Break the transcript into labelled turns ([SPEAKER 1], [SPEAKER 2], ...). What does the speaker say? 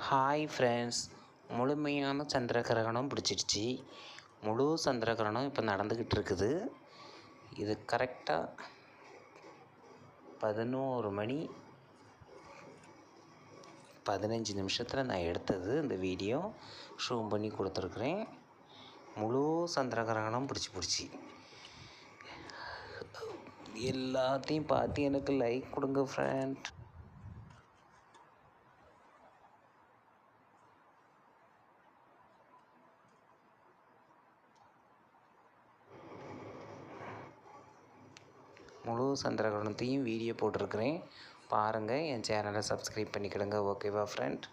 [SPEAKER 1] Hi friends, முழுமையான சந்திர கிரகணம் பிடிச்சிடுச்சு. முழு சந்திர கிரகணம் இப்போ நடந்துக்கிட்டு இருக்குது. இது கரெக்டாக 11:15 நான் எடுத்தது. இந்த வீடியோ ஷூம் பண்ணி கொடுத்துருக்குறேன். முழு சந்திர கிரகணம் பிடிச்சி எல்லாத்தையும் பார்த்து எனக்கு லைக் கொடுங்க ஃப்ரெண்ட். முழு சந்திர கிரகணத்தையும் வீடியோ போட்டிருக்கிறேன், பாருங்கள். என் சேனலை சப்ஸ்கிரைப் பண்ணிக்கிடுங்க. ஓகேவா ஃப்ரெண்ட்?